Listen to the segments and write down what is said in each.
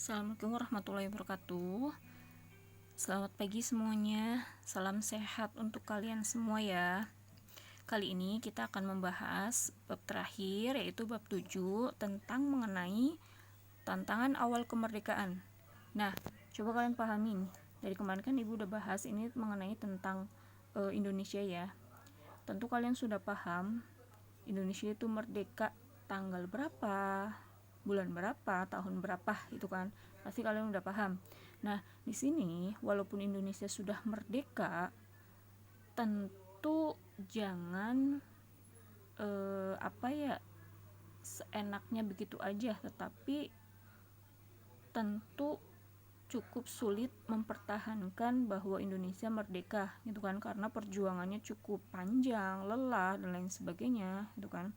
Assalamualaikum warahmatullahi wabarakatuh. Selamat pagi semuanya. Salam sehat untuk kalian semua ya. Kali ini kita akan membahas bab terakhir, yaitu bab 7 tentang mengenai tantangan awal kemerdekaan. Nah, coba kalian pahami nih. Dari kemarin kan Ibu udah bahas ini mengenai tentang Indonesia ya. Tentu kalian sudah paham Indonesia itu merdeka tanggal berapa, bulan berapa, tahun berapa, itu kan pasti kalian udah paham. Nah, di sini walaupun Indonesia sudah merdeka, tentu jangan seenaknya begitu aja, tetapi tentu cukup sulit mempertahankan bahwa Indonesia merdeka gitu kan, karena perjuangannya cukup panjang, lelah dan lain sebagainya gitu kan.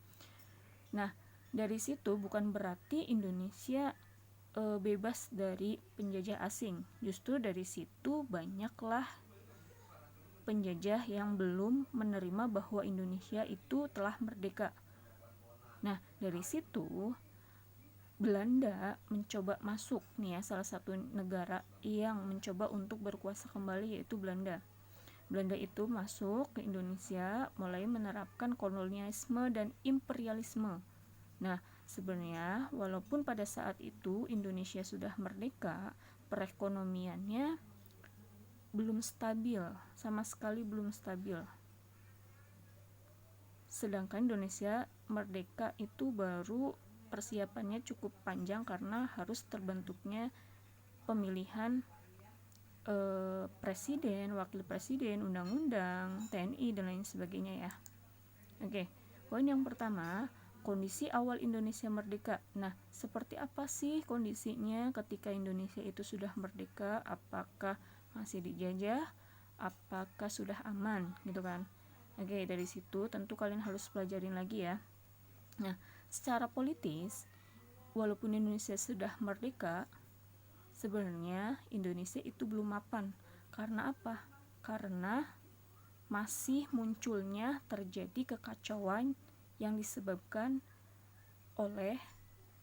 Nah, dari situ bukan berarti Indonesia bebas dari penjajah asing. Justru dari situ banyaklah penjajah yang belum menerima bahwa Indonesia itu telah merdeka. Nah, dari situ Belanda mencoba masuk nih ya, salah satu negara yang mencoba untuk berkuasa kembali yaitu Belanda. Belanda itu masuk ke Indonesia, mulai menerapkan kolonialisme dan imperialisme. Nah, sebenarnya walaupun pada saat itu Indonesia sudah merdeka, perekonomiannya belum stabil, sama sekali belum stabil. Sedangkan Indonesia merdeka itu baru persiapannya cukup panjang karena harus terbentuknya pemilihan presiden, wakil presiden, undang-undang, TNI dan lain sebagainya ya. Oke, poin yang pertama, kondisi awal Indonesia merdeka. Nah, seperti apa sih kondisinya ketika Indonesia itu sudah merdeka? Apakah masih dijajah? Apakah sudah aman gitu kan? Oke, dari situ tentu kalian harus pelajarin lagi ya. Nah, secara politis, walaupun Indonesia sudah merdeka, sebenarnya Indonesia itu belum mapan. Karena apa? Karena masih munculnya terjadi kekacauan yang disebabkan oleh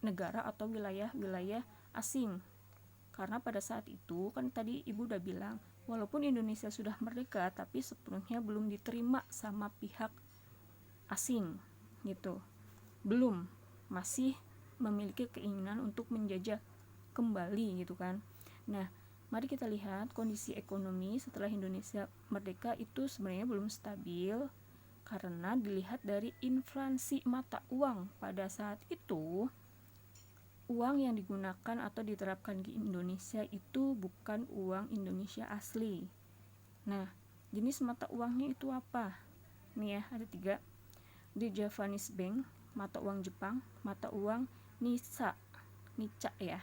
negara atau wilayah-wilayah asing. Karena pada saat itu kan tadi Ibu udah bilang, walaupun Indonesia sudah merdeka, tapi sepenuhnya belum diterima sama pihak asing gitu. Belum, masih memiliki keinginan untuk menjajah kembali gitu kan. Nah, mari kita lihat kondisi ekonomi setelah Indonesia merdeka itu sebenarnya belum stabil, karena dilihat dari inflasi mata uang. Pada saat itu uang yang digunakan atau diterapkan di Indonesia itu bukan uang Indonesia asli. Nah, jenis mata uangnya itu apa? Nih ya, ada 3. The Japanese Bank, mata uang Jepang, mata uang Nica ya.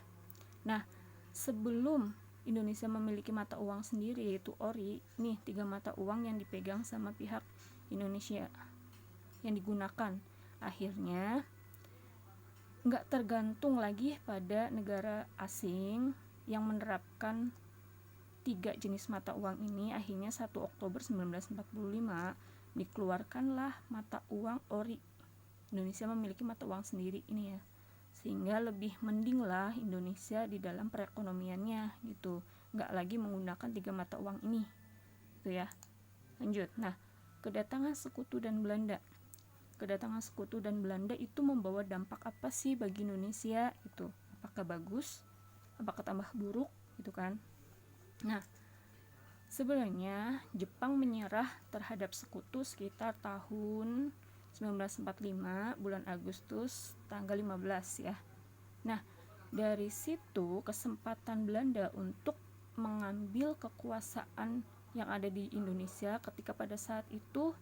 Nah, sebelum Indonesia memiliki mata uang sendiri yaitu Ori, nih 3 mata uang yang dipegang sama pihak Indonesia yang digunakan. Akhirnya nggak tergantung lagi pada negara asing yang menerapkan 3 jenis mata uang ini. Akhirnya 1 Oktober 1945 dikeluarkanlah mata uang Ori. Indonesia memiliki mata uang sendiri ini ya, sehingga lebih mending lah Indonesia di dalam perekonomiannya gitu, nggak lagi menggunakan 3 mata uang ini gitu ya. Lanjut. Nah, kedatangan sekutu dan Belanda. Kedatangan sekutu dan Belanda itu membawa dampak apa sih bagi Indonesia itu? Apakah bagus? Apakah tambah buruk gitu kan? Nah, sebenarnya Jepang menyerah terhadap sekutu sekitar tahun 1945 bulan Agustus tanggal 15 ya. Nah, dari situ kesempatan Belanda untuk mengambil kekuasaan yang ada di Indonesia ketika pada saat itu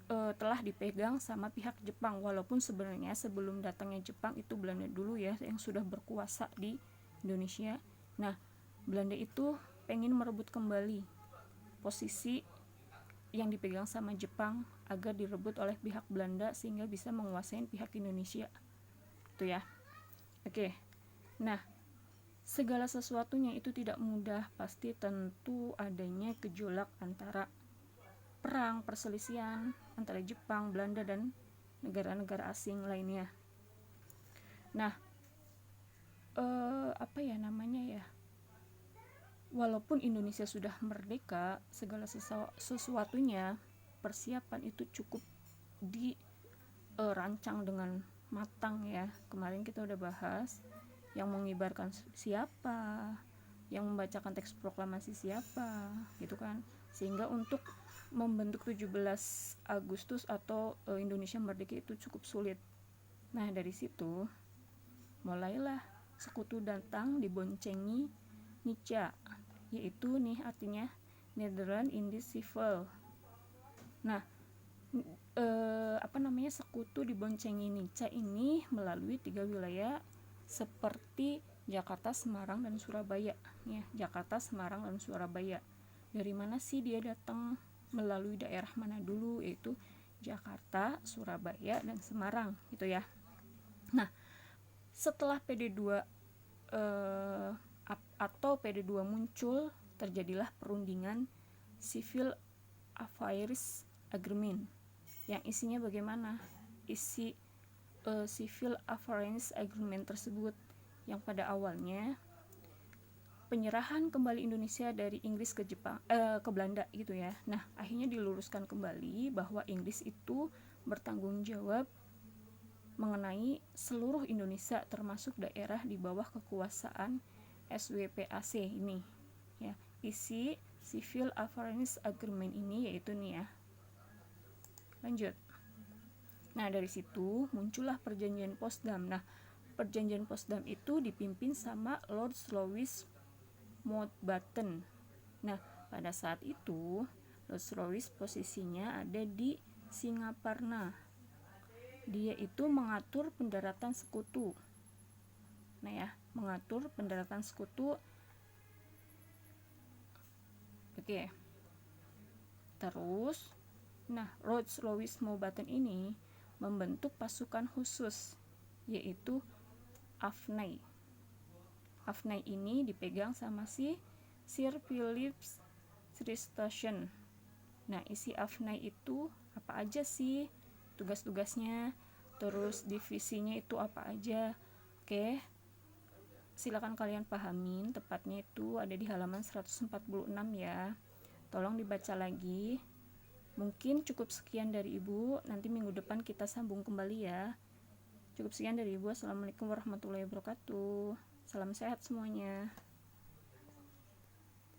telah dipegang sama pihak Jepang, walaupun sebenarnya sebelum datangnya Jepang itu Belanda dulu ya yang sudah berkuasa di Indonesia. Nah, Belanda itu pengen merebut kembali posisi yang dipegang sama Jepang agar direbut oleh pihak Belanda sehingga bisa menguasai pihak Indonesia itu ya. Oke. Nah, segala sesuatunya itu tidak mudah, pasti tentu adanya gejolak antara perang, perselisihan antara Jepang, Belanda dan negara-negara asing lainnya. Nah, walaupun Indonesia sudah merdeka, segala sesuatunya persiapan itu cukup dirancang dengan matang ya. Kemarin kita udah bahas yang mengibarkan siapa, yang membacakan teks proklamasi siapa, gitu kan. Sehingga untuk membentuk 17 Agustus atau Indonesia merdeka itu cukup sulit. Nah, dari situ mulailah sekutu datang diboncengi Nietzsche, yaitu nih artinya Netherlands Indivisible. Nah, sekutu diboncengi Nietzsche ini melalui 3 wilayah seperti Jakarta, Semarang, dan Surabaya ya. Jakarta, Semarang, dan Surabaya. Dari mana sih dia datang? Melalui daerah mana dulu? Yaitu Jakarta, Surabaya, dan Semarang gitu ya. Nah, setelah PD2 atau PD2 muncul, terjadilah perundingan Civil Affairs Agreement yang isinya bagaimana? Isi Civil Affairs Agreement tersebut yang pada awalnya penyerahan kembali Indonesia dari Inggris ke Belanda gitu ya. Nah, akhirnya diluruskan kembali bahwa Inggris itu bertanggung jawab mengenai seluruh Indonesia termasuk daerah di bawah kekuasaan SWPAC ini ya. Isi Civil Affairs Agreement ini yaitu nih ya. Lanjut. Nah, dari situ muncullah perjanjian Potsdam. Nah, perjanjian Potsdam itu dipimpin sama Lord Louis Mountbatten. Nah, pada saat itu Lord Louis posisinya ada di Singaparna. Dia itu mengatur pendaratan sekutu. Nah ya, mengatur pendaratan sekutu. Oke. Terus, nah, Lord Louis Mountbatten ini membentuk pasukan khusus, yaitu AFNAI. AFNAI ini dipegang sama si Sir Philip Tristram. Nah, isi AFNAI itu apa aja sih tugas-tugasnya, terus divisinya itu apa aja? Oke, silakan kalian pahamin, tepatnya itu ada di halaman 146 ya. Tolong dibaca lagi. Mungkin cukup sekian dari Ibu, nanti minggu depan kita sambung kembali ya. Cukup sekian dari Ibu. Assalamualaikum warahmatullahi wabarakatuh. Salam sehat semuanya.